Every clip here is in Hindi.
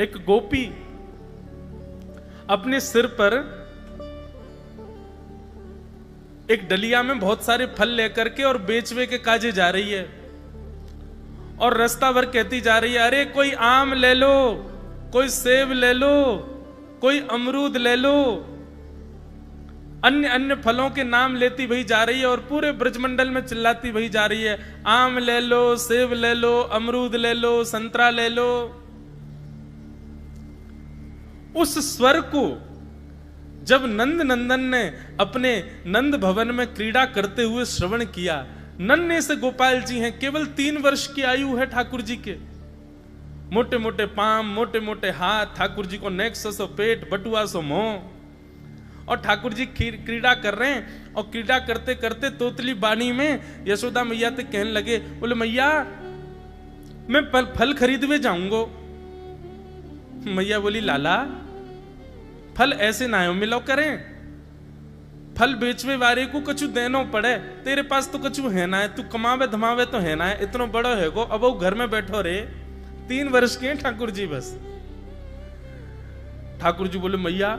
एक गोपी अपने सिर पर एक डलिया में बहुत सारे फल लेकर के और बेचवे के काजे जा रही है, और रास्ता भर कहती जा रही है, अरे कोई आम ले लो, कोई सेब ले लो, कोई अमरूद ले लो। अन्य अन्य फलों के नाम लेती वही जा रही है और पूरे ब्रजमंडल में चिल्लाती वही जा रही है, आम ले लो, सेब ले लो, अमरूद ले लो, संतरा ले लो। उस स्वर को जब नंद नंदन ने अपने नंद भवन में क्रीड़ा करते हुए श्रवण किया, नन्हे से गोपाल जी हैं, केवल 3 वर्ष की आयु है ठाकुर जी के, मोटे मोटे पांव, मोटे मोटे हाथ, ठाकुर जी को नेक्स सो पेट, बटुआ सो मुंह, और ठाकुर जी क्रीड़ा कर रहे हैं। और क्रीड़ा करते करते तोतली बानी में यशोदा मैया तक कहने लगे, बोले मैया मैं फल खरीदवे जाऊंगो। मैया बोली, लाला फल ऐसे ना हो मिलो करें, फल बेचवे वाले को कछु देनो पड़े, तेरे पास तो कछु है ना है, तू कमावे धमावे तो है ना है, इतना बड़ो है गो, अब वो घर में बैठो रे, 3 वर्ष के हैं ठाकुर जी बस। ठाकुर जी बोले, मैया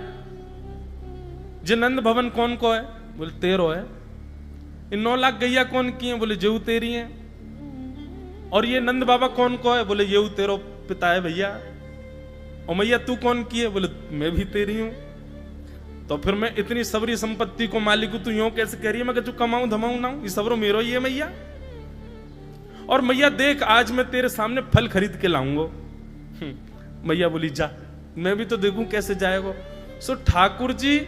जे नंद भवन कौन को है? बोले 13 है। इन 9 लाख गैया कौन की है? बोले जेऊ तेरी है। और ये नंद बाबा कौन को है? बोले ये तेरो पिता है भैया। और मैया तू कौन की है? बोले मैं भी तेरी हूं। तो फिर मैं इतनी सबरी संपत्ति को मालिक हूं, तू यूं कैसे कह रही है? मैं कहूं कमाऊं धमाऊं ना, ये सबरो मेरो ही है मैया। और मैया देख आज मैं तेरे सामने फल खरीद के लाऊंगा। मैया बोली जा, मैं भी तो देखूं कैसे जाएगा। सो ठाकुर जी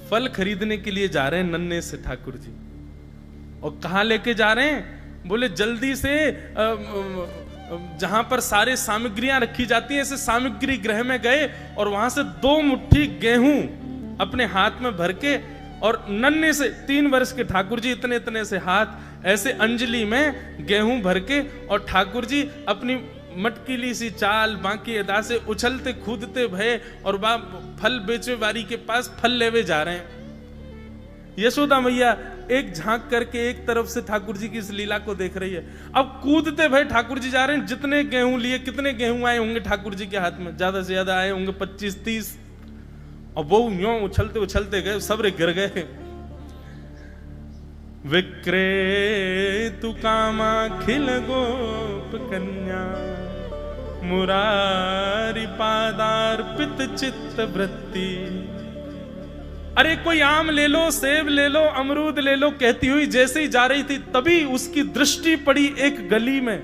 फल खरीदने के लिए जा रहे हैं नन्हे से ठाकुर जी। और कहां लेके जा रहे हैं? बोले जल्दी से जहां पर सारे सामग्रियां रखी जाती हैं, ऐसे सामग्री गृह में गए और वहां से 2 मुट्ठी गेहूं अपने हाथ में भर के, और नन्हे से 3 वर्ष के ठाकुर जी इतने इतने से हाथ ऐसे अंजलि में गेहूं भर के, और ठाकुर जी अपनी मटकीली सी चाल बाकी अदा से उछलते कूदते भये और फल बेचे वारी के पास फल लेवे जा रहे हैं। यशोदा मैया एक झांक करके एक तरफ से ठाकुर जी की इस लीला को देख रही है। अब कूदते भये ठाकुर जी जा रहे हैं। जितने गेहूं लिए, कितने गेहूं आए होंगे ठाकुर जी के हाथ में? ज्यादा से ज्यादा आए होंगे 25-30। और वो यूं उछलते उछलते गए, सबरे गिर गए। विक्रेतु कामा खिल गोप कन्या, मुरारी पादार्पित चित्त वृत्ति। अरे कोई आम ले लो, सेब ले लो, अमरूद ले लो, कहती हुई जैसे ही जा रही थी तभी उसकी दृष्टि पड़ी एक गली में,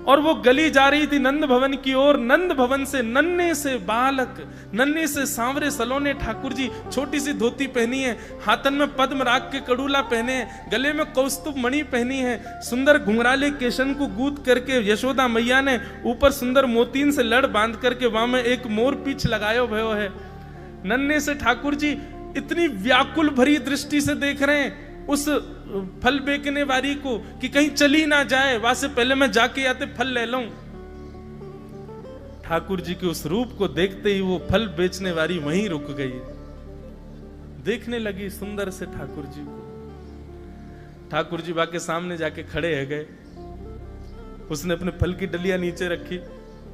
और वो गली जा रही थी नंद भवन की ओर। नंद भवन से नन्हे से बालक, नन्हे से सांवरे सलोने ठाकुर जी, छोटी सी धोती पहनी है, हाथन में पद्म राग के कड़ूला पहने हैं, गले में कौस्तुभ मणि पहनी है, सुंदर घुंघराले केशन को गूंथ करके यशोदा मैया ने ऊपर सुंदर मोतीन से लड़ बांध करके वहां में एक मोर पीछ लगायो भयो है। नन्हे से ठाकुर जी इतनी व्याकुल भरी दृष्टि से देख रहे हैं उस फल बेचने वाली को कि कहीं चली ना जाए, वहां से पहले मैं जाके आते फल ले लूं। ठाकुर जी के उस रूप को देखते ही वो फल बेचने वाली वहीं रुक गई, देखने लगी सुंदर से ठाकुर जी को। ठाकुर जी बाके सामने जाके खड़े है गए। उसने अपने फल की डलिया नीचे रखी।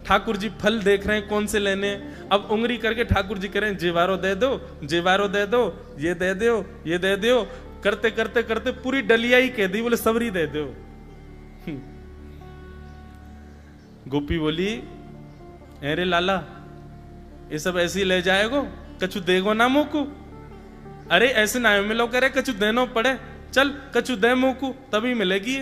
ठाकुर जी फल देख रहे हैं कौन से लेने हैं। अब उंगली करके ठाकुर जी कह रहे हैं जेवारो दे दो, जेवारो दे दो, ये दे दो, ये दे दो। करते करते करते पूरी डलिया ही कह दी। बोले सबरी दे दो। गोपी बोली, अरे लाला ये सब ऐसे ही ले जाएगो, कछु देगो ना मुकू? अरे ऐसे ना मिलो करे, कछु देनो पड़े, चल कछु दे मुकू तभी मिलेगी।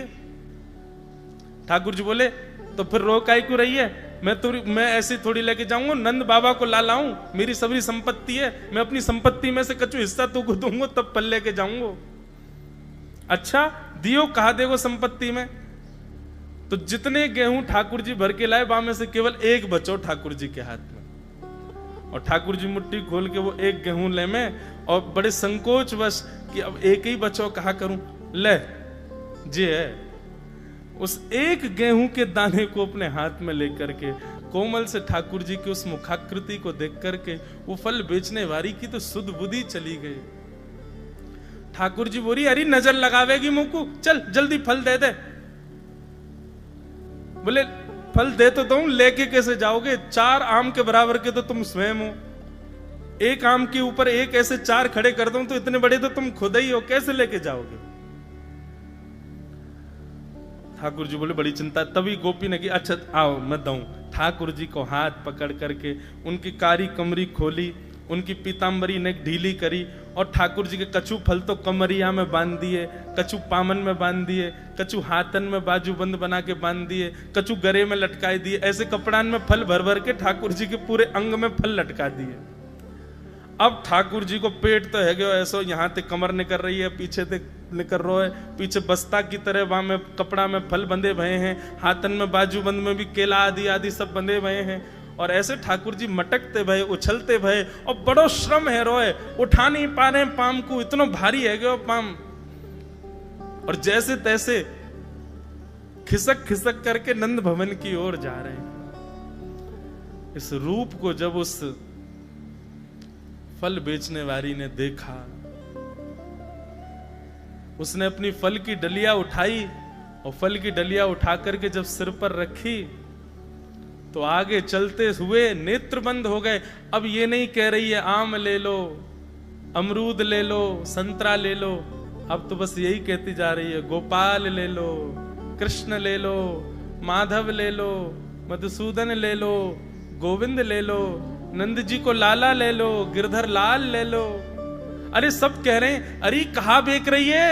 ठाकुर जी बोले तो फिर रो काई को रही है? मैं ऐसी थोड़ी लेके जाऊंगा, नंद बाबा को ला लाऊं, मेरी सबरी संपत्ति है, मैं अपनी संपत्ति में से कछु हिस्सा तो को दूंगा तब पल लेके जाऊंगा। अच्छा दियो, कहा देगो संपत्ति में? तो जितने गेहूं ठाकुर जी भर के लाए वहां में से केवल एक बचो ठाकुर जी के हाथ में। और ठाकुर जी मुट्ठी खोल के वो एक गेहूं ले में, और बड़े संकोच वश कि अब एक ही बचो, कहा करूं, ले जी है। उस एक गेहूं के दाने को अपने हाथ में लेकर के कोमल से ठाकुर जी की उस मुखाकृति को देख करके वो फल बेचने वाली की तो सुध बुद्धि चली गई। ठाकुर जी बोली, अरे नजर लगावेगी मुंह को, चल जल्दी फल दे दे। बोले फल दे तो दूं, लेके कैसे जाओगे? 4 आम के बराबर के तो तुम स्वयं हो, एक आम के ऊपर एक ऐसे 4 खड़े कर दूं तो इतने बड़े तो तुम खुद ही हो, कैसे लेके जाओगे? ठाकुर जी बोले बड़ी चिंता। तभी गोपी ने की अच्छा आओ मैं दूं। ठाकुर जी को हाथ पकड़ करके उनकी कारी कमरी खोली, उनकी पीतांबरी ने ढीली करी और ठाकुर जी के कछु फल तो कमरिया में बांध दिए, कछु पामन में बांध दिए, कछु हाथन में बाजूबंद बना के बांध दिए, कछु गरे में लटकाए दिए। ऐसे कपड़ान में फल भर भर के ठाकुर जी के पूरे अंग में फल लटका दिए। अब ठाकुर जी को पेट तो है गयो ऐसो, यहाँ ते कमर निकल रही है, पीछे ते निकल रहा है, पीछे बस्ता की तरह वहां में कपड़ा में फल बंधे भये हैं, हाथन में बाजूबंद में भी केला आदि आदि सब बंधे भये हैं। और ऐसे ठाकुर जी मटकते भये, उछलते भये और बड़ो श्रम है रोए, उठा नहीं पा रहे पाम को, इतना भारी है गयो पाम। और जैसे तैसे खिसक खिसक करके नंद भवन की ओर जा रहे हैं। इस रूप को जब उस फल बेचने वाली ने देखा, उसने अपनी फल की डलिया उठाई और फल की डलिया उठा करके जब सिर पर रखी तो आगे चलते हुए नेत्र बंद हो गए। अब ये नहीं कह रही है आम ले लो, अमरूद ले लो, संतरा ले लो, अब तो बस यही कहती जा रही है गोपाल ले लो, कृष्ण ले लो, माधव ले लो, मधुसूदन ले लो, गोविंद ले लो, नंद जी को लाला ले लो, गिरधर लाल ले लो। अरे सब कह रहे हैं अरे कहाँ बेच रही है?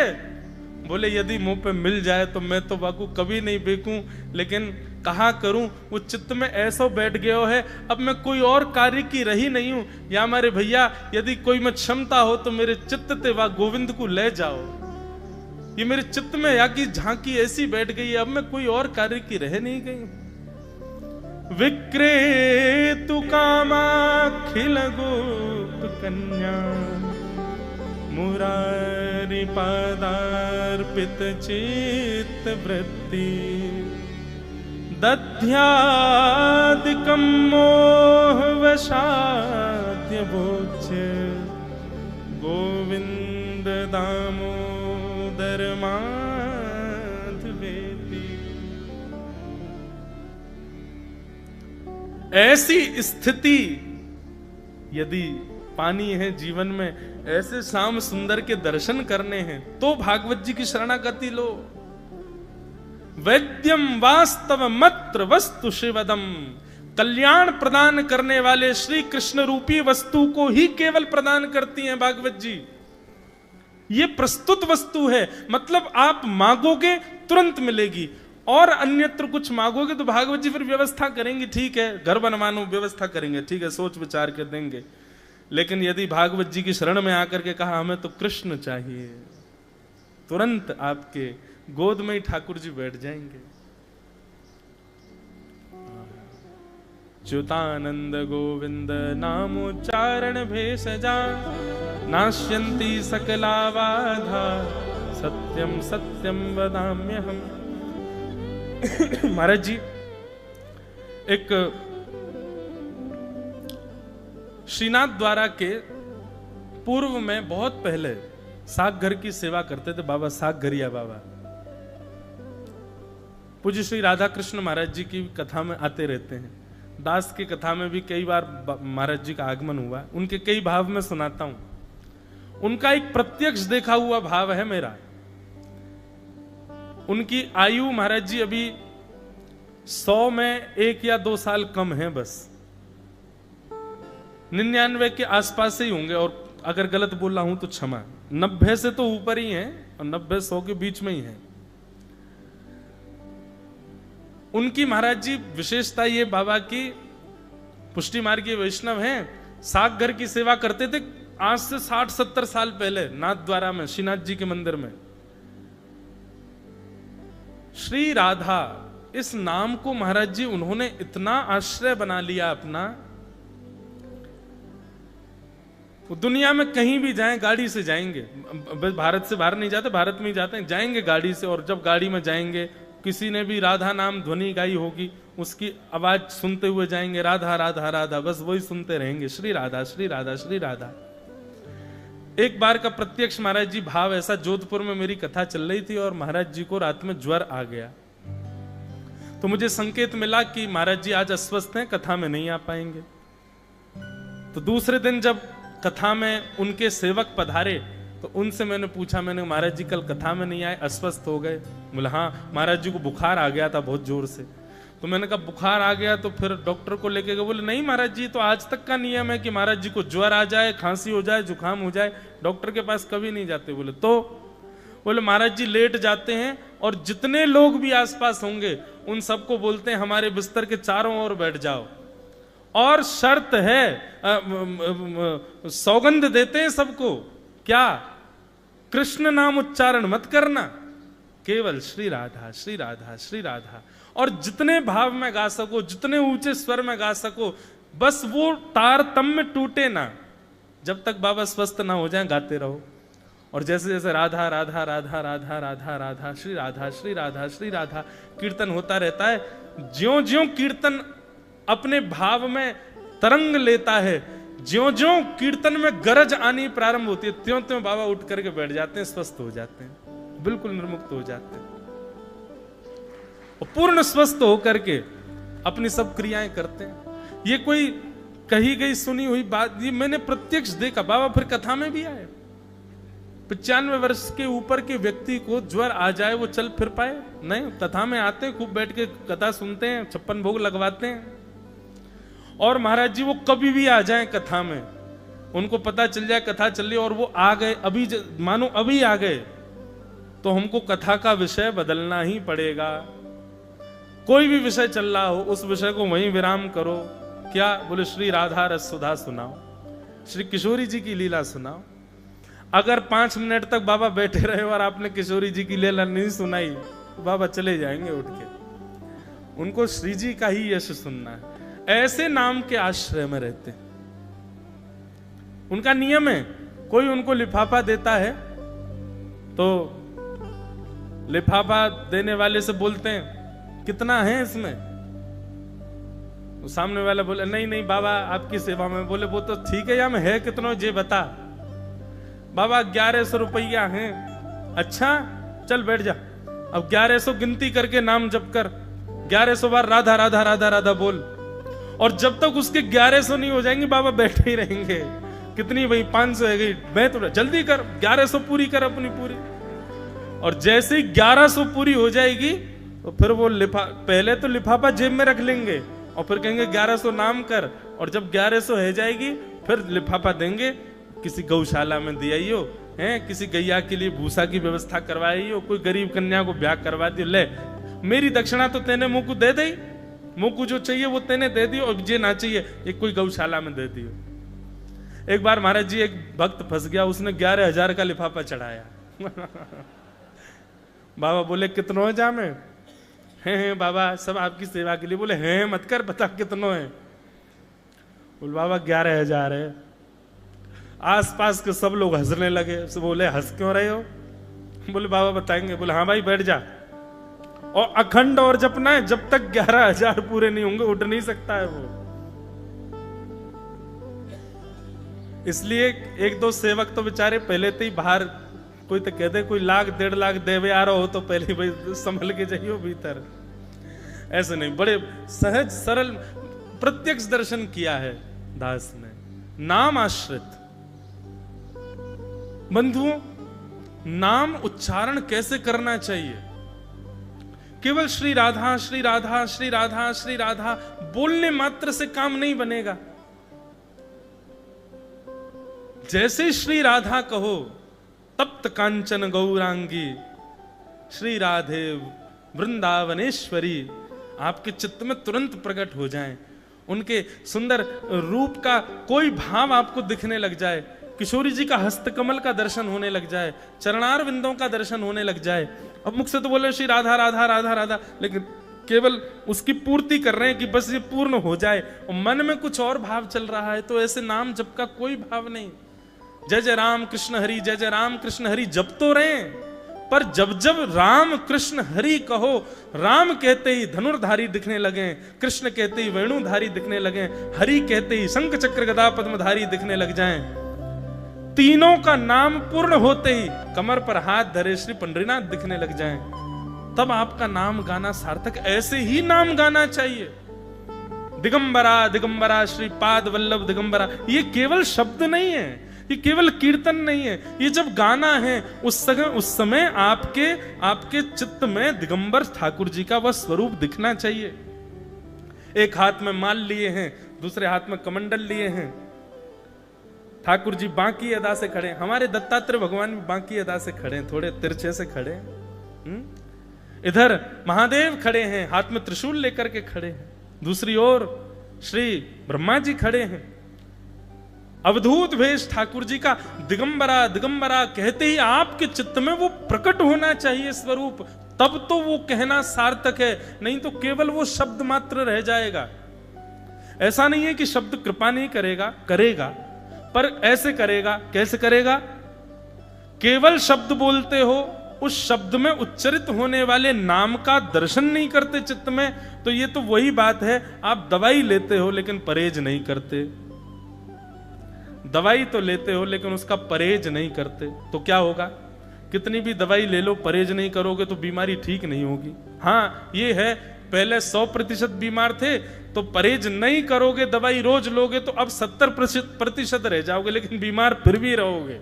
बोले यदि मुंह पे मिल जाए तो मैं तो बाकू कभी नहीं बेचूं, लेकिन कहा करूं, वो चित्त में ऐसा बैठ गया है, अब मैं कोई और कार्य की रही नहीं हूं। या मेरे भैया यदि कोई में क्षमता हो तो मेरे चित्त ते वा गोविंद को ले जाओ। ये मेरे चित्त में या की झांकी ऐसी बैठ गई है, अब मैं कोई और कार्य की रह नहीं गई। विक्रेतु कामाखिल गोप कन्या, मुरारी पादार्पित चित्त वृत्ति, दध्यादिकं मोह वशाद्य भोज्य, गोविंद दामोदर माधवेति। ऐसी स्थिति यदि पानी है जीवन में, ऐसे श्याम सुंदर के दर्शन करने हैं तो भागवत जी की शरणागति लो। वैद्यम वास्तव मत्र वस्तु शिवदम, कल्याण प्रदान करने वाले श्री कृष्ण रूपी वस्तु को ही केवल प्रदान करती हैं भागवत जी। ये प्रस्तुत वस्तु है, मतलब आप मांगोगे तुरंत मिलेगी, और अन्यत्र कुछ मांगोगे तो भागवत जी फिर व्यवस्था करेंगे, ठीक है घर बनवानो व्यवस्था करेंगे, ठीक है सोच विचार के देंगे। लेकिन यदि भागवत जी की शरण में आकर के कहा हमें तो कृष्ण चाहिए, तुरंत आपके गोद में ही ठाकुर जी बैठ जाएंगे। च्युतानंद गोविंद नामोच्चारण भेषजा, नाश्यन्ति सकला बाधा, सत्यम सत्यम वदाम्यहम्। महाराज जी एक श्रीनाथ द्वारा के पूर्व में बहुत पहले साग घर की सेवा करते थे बाबा साग घरिया बाबा। पूज्य श्री राधा कृष्ण महाराज जी की कथा में आते रहते हैं, दास की कथा में भी कई बार महाराज जी का आगमन हुआ। उनके कई भाव में सुनाता हूं। उनका एक प्रत्यक्ष देखा हुआ भाव है मेरा। उनकी आयु महाराज जी अभी 100 में 1 या 2 साल कम है, बस 99 के आसपास ही होंगे, और अगर गलत बोल रहा हूं तो क्षमा। 90 से तो ऊपर ही है और 90-100 के बीच में ही है। उनकी महाराज जी विशेषता ये बाबा की पुष्टि मार्गीय वैष्णव हैं, साग घर की सेवा करते थे आज से 60-70 साल पहले नाथ द्वारा में, श्रीनाथ जी के मंदिर में। श्री राधा इस नाम को महाराज जी उन्होंने इतना आश्रय बना लिया अपना, दुनिया में कहीं भी जाएं गाड़ी से जाएंगे, भारत से बाहर नहीं जाते, भारत में ही जाते हैं, जाएंगे गाड़ी से। और जब गाड़ी में जाएंगे किसी ने भी राधा नाम ध्वनि गाई होगी, उसकी आवाज सुनते हुए जाएंगे, राधा राधा राधा, बस वही सुनते रहेंगे, श्री राधा श्री राधा श्री राधा। एक बार का प्रत्यक्ष महाराज जी भाव ऐसा, जोधपुर में मेरी कथा चल रही थी और महाराज जी को रात में ज्वर आ गया, तो मुझे संकेत मिला कि महाराज जी आज अस्वस्थ हैं, कथा में नहीं आ पाएंगे। तो दूसरे दिन जब कथा में उनके सेवक पधारे तो उनसे मैंने पूछा, मैंने महाराज जी कल कथा में नहीं आए, अस्वस्थ हो गए? बोले हाँ, महाराज जी को बुखार आ गया था बहुत जोर से। तो मैंने कहा बुखार आ गया तो फिर डॉक्टर को लेके गए? बोले नहीं महाराज जी, तो आज तक का नियम है कि महाराज जी को ज्वर आ जाए, खांसी हो जाए, जुकाम हो जाए, डॉक्टर के पास कभी नहीं जाते। बोले तो? बोले महाराज जी लेट जाते हैं और जितने लोग भी आसपास होंगे उन सबको बोलते हैं हमारे बिस्तर के चारों ओर बैठ जाओ, और शर्त है, सौगंध देते हैं सबको, क्या? कृष्ण नाम उच्चारण मत करना, केवल श्री राधा श्री राधा श्री राधा। और जितने भाव में गा सको, जितने ऊंचे स्वर में गा सको, बस वो तारतम्य टूटे ना, जब तक बाबा स्वस्थ ना हो जाए गाते रहो। और जैसे जैसे राधा राधा राधा राधा राधा राधा श्री राधा श्री राधा श्री राधा कीर्तन होता रहता है, ज्यों ज्यों कीर्तन अपने भाव में तरंग लेता है, ज्यों ज्यों कीर्तन में गरज आनी प्रारंभ होती है, त्यों त्यों बाबा उठ करके बैठ जाते हैं, स्वस्थ हो जाते हैं, बिल्कुल निर्मुक्त हो जाते हैं और पूर्ण स्वस्थ होकर के अपनी सब क्रियाएं करते हैं। ये कोई कही गई सुनी हुई बात, ये मैंने प्रत्यक्ष देखा। बाबा फिर कथा में भी आए, 95 वर्ष के ऊपर के व्यक्ति को ज्वर आ जाए, वो चल फिर पाए? नहीं, कथा में आते हैं, खूब बैठ के कथा सुनते हैं, 56 भोग लगवाते हैं। और महाराज जी वो कभी भी आ जाएं कथा में, उनको पता चल जाए कथा चल रही और वो आ गए, अभी मानो अभी आ गए, तो हमको कथा का विषय बदलना ही पड़ेगा। कोई भी विषय चल रहा हो, उस विषय को वहीं विराम करो। क्या? बोले श्री राधा रस सुधा सुनाओ, श्री किशोरी जी की लीला सुनाओ। अगर 5 मिनट तक बाबा बैठे रहे और आपने किशोरी जी की लीला नहीं सुनाई, बाबा चले जाएंगे उठ के। उनको श्री जी का ही यश सुनना है। ऐसे नाम के आश्रय में रहते हैं, उनका नियम है। कोई उनको लिफाफा देता है तो लिफाफा देने वाले से बोलते हैं कितना है इसमें? तो सामने वाला बोले नहीं नहीं बाबा आपकी सेवा में। बोले वो तो ठीक है, या में है कितना ये बता। बाबा 1100 रुपया है। अच्छा चल बैठ जा, अब 1100 गिनती करके नाम जप कर, 1100 बार राधा राधा राधा राधा बोल, और जब तक उसके 1100 नहीं हो जाएंगे बाबा बैठे ही रहेंगे। कितनी भाई 500 है गई, मैं तो जल्दी कर 1100 पूरी कर अपनी पूरी। और जैसे ही 1100 पूरी हो जाएगी तो फिर वो पहले तो लिफाफा जेब में रख लेंगे और फिर कहेंगे 1100 नाम कर, और जब 1100 हो जाएगी फिर लिफाफा देंगे, किसी गौशाला में दिया है, किसी गैया के लिए भूसा की व्यवस्था करवाई हो, कोई गरीब कन्या को ब्याह करवा दियो, ले मेरी दक्षिणा तो तेने मुंह को दे दी, मुंह को जो चाहिए वो तेने दे दियो, और जे ना चाहिए एक कोई गौशाला में दे दियो। एक बार महाराज जी एक भक्त फंस गया, उसने 11,000 का लिफाफा चढ़ाया। बाबा बोले कितनों है जामे? हैं बाबा सब आपकी सेवा के लिए। बोले हैं मत कर, बता कितनों है? बोले बाबा 11,000 है। आसपास के सब लोग हंसने लगे। बोले हंस क्यों रहे हो? बोले बाबा बताएंगे। बोले हाँ भाई बैठ जा, और अखंड और जपना है, जब तक 11,000 पूरे नहीं होंगे उठ नहीं सकता है वो। इसलिए 1-2 सेवक तो बेचारे पहले तो ही बाहर, कोई तो कह दे कोई 1,00,000 1.5 लाख देवे आ रहा हो तो पहले भाई संभल के जाइयो भीतर। ऐसे नहीं, बड़े सहज सरल प्रत्यक्ष दर्शन किया है दास ने, नाम आश्रित। बंधुओं, नाम उच्चारण कैसे करना चाहिए? केवल श्री राधा श्री राधा श्री राधा श्री राधा बोलने मात्र से काम नहीं बनेगा। जैसे श्री राधा कहो, तप्त कांचन गौरांगी श्री राधे वृंदावनेश्वरी आपके चित्त में तुरंत प्रकट हो जाएं। उनके सुंदर रूप का कोई भाव आपको दिखने लग जाए, किशोरी जी का हस्तकमल का दर्शन होने लग जाए, चरणार विंदों का दर्शन होने लग जाए। अब मुख से तो बोले श्री राधा राधा राधा राधा, लेकिन केवल उसकी पूर्ति कर रहे हैं कि बस ये पूर्ण हो जाए, और मन में कुछ और भाव चल रहा है, तो ऐसे नाम जप का कोई भाव नहीं। जय जय राम कृष्ण हरि, जय जय राम कृष्ण हरि जप तो रहे, पर जब जब राम कृष्ण हरि कहो, राम कहते ही धनुर्धारी दिखने लगे, कृष्ण कहते ही वेणुधारी दिखने लगे, हरि कहते ही शंख चक्र गदा पद्मधारी दिखने लग जाएं, तीनों का नाम पूर्ण होते ही कमर पर हाथ धरे श्री पंडरीनाथ दिखने लग जाएं, तब आपका नाम गाना सार्थक। ऐसे ही नाम गाना चाहिए। दिगंबरा दिगंबरा श्रीपाद वल्लभ दिगंबरा, ये केवल शब्द नहीं है, ये केवल कीर्तन नहीं है, ये जब गाना है उस समय आपके चित्त में दिगंबर ठाकुर जी का वह स्वरूप दिखना चाहिए। एक हाथ में माल लिए हैं, दूसरे हाथ में कमंडल लिए हैं। ठाकुर जी बांकी अदा से खड़े, हमारे दत्तात्रेय भगवान भी बांकी अदा से खड़े, थोड़े तिरछे से खड़े। इधर महादेव खड़े हैं, हाथ में त्रिशूल लेकर के खड़े हैं, दूसरी ओर श्री ब्रह्मा जी खड़े हैं। अवधूत भेष ठाकुर जी का। दिगंबरा दिगंबरा कहते ही आपके चित्त में वो प्रकट होना चाहिए स्वरूप, तब तो वो कहना सार्थक है, नहीं तो केवल वो शब्द मात्र रह जाएगा। ऐसा नहीं है कि शब्द कृपा नहीं करेगा, करेगा, पर ऐसे करेगा। कैसे करेगा? केवल शब्द बोलते हो, उस शब्द में उच्चरित होने वाले नाम का दर्शन नहीं करते चित्त में, तो ये तो वही बात है, आप दवाई लेते हो लेकिन परहेज नहीं करते। दवाई तो लेते हो लेकिन उसका परहेज नहीं करते, तो क्या होगा? कितनी भी दवाई ले लो, परहेज नहीं करोगे तो बीमारी ठीक नहीं होगी। हाँ ये है, पहले 100% बीमार थे तो परहेज नहीं करोगे, दवाई रोज लोगे तो अब 70% रह जाओगे, लेकिन बीमार फिर भी रहोगे।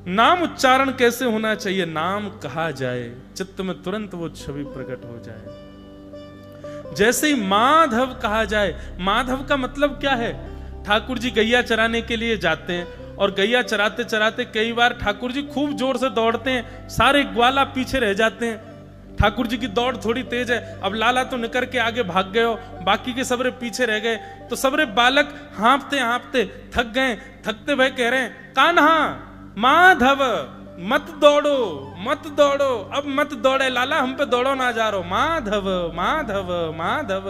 नाम उच्चारण कैसे होना चाहिए? नाम कहा जाए, चित्त में तुरंत वो छवि प्रकट हो जाए। जैसे ही माधव कहा जाए, माधव का मतलब क्या है? ठाकुर जी गैया चराने के लिए जाते हैं और गैया चराते चराते कई बार ठाकुर जी खूब जोर से दौड़ते हैं, सारे ग्वाला पीछे रह जाते हैं। ठाकुर जी की दौड़ थोड़ी तेज है, अब लाला तो निकल के आगे भाग गए हो, बाकी के सबरे पीछे रह गए, तो सबरे बालक हाँफते हाँफते थक गए। थकते भय कह रहे हैं, कान्हा माधव मत दौड़ो मत दौड़ो, अब मत दौड़े लाला, हम पे दौड़ो ना जा रहो, माधव माधव माधव।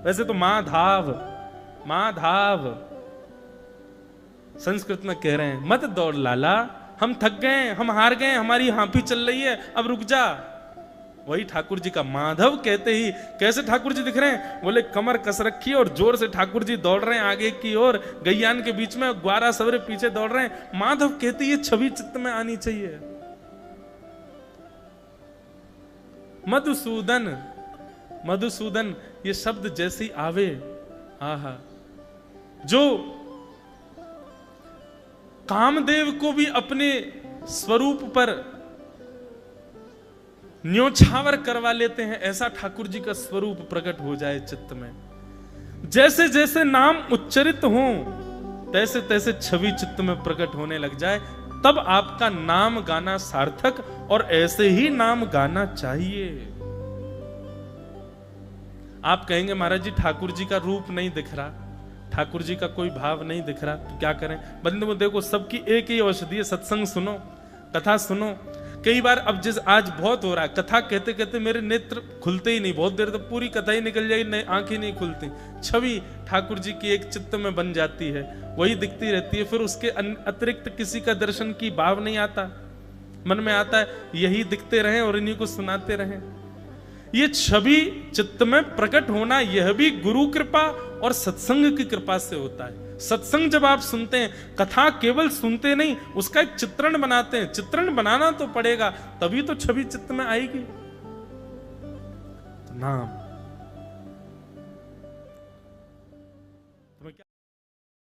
वैसे तो माधाव माधाव संस्कृत में कह रहे हैं, मत दौड़ लाला, हम थक गए, हम हार गए, हमारी हांफी चल रही है, अब रुक जा। वही ठाकुर जी का माधव कहते ही कैसे ठाकुर जी दिख रहे हैं? बोले कमर कस रखी और जोर से ठाकुर जी दौड़ रहे हैं आगे की ओर, गैयान के बीच में ग्वारा सबरे पीछे दौड़ रहे हैं। माधव कहते ये छवि चित्त में आनी चाहिए। मधुसूदन, मधुसूदन ये शब्द जैसी आवे, आहा, जो कामदेव को भी अपने स्वरूप पर न्योछावर करवा लेते हैं, ऐसा ठाकुर जी का स्वरूप प्रकट हो जाए चित्त में। जैसे जैसे नाम उच्चरित हो तैसे तैसे छवि चित्त में प्रकट होने लग जाए, तब आपका नाम गाना सार्थक, और ऐसे ही नाम गाना चाहिए। आप कहेंगे महाराज जी ठाकुर जी का रूप नहीं दिख रहा, ठाकुर जी का कोई भाव नहीं दिख रहा, तो क्या करें? बंधु देखो, सबकी एक ही औषधि है, सत्संग सुनो, कथा सुनो। कई बार अब जिस आज बहुत हो रहा है, कथा कहते कहते मेरे नेत्र खुलते ही नहीं, बहुत देर तक पूरी कथा ही निकल जाएगी, आंखें नहीं खुलती, छवि ठाकुर जी की एक चित्त में बन जाती है, वही दिखती रहती है, फिर उसके अतिरिक्त किसी का दर्शन की भाव नहीं आता, मन में आता है यही दिखते रहें और इन्हीं को सुनाते रहें। ये छवि चित्त में प्रकट होना, यह भी गुरु कृपा और सत्संग की कृपा से होता है। सत्संग जब आप सुनते हैं, कथा केवल सुनते नहीं, उसका एक चित्रण बनाते हैं, चित्रण बनाना तो पड़ेगा, तभी तो छवि चित्त में आएगी। नाम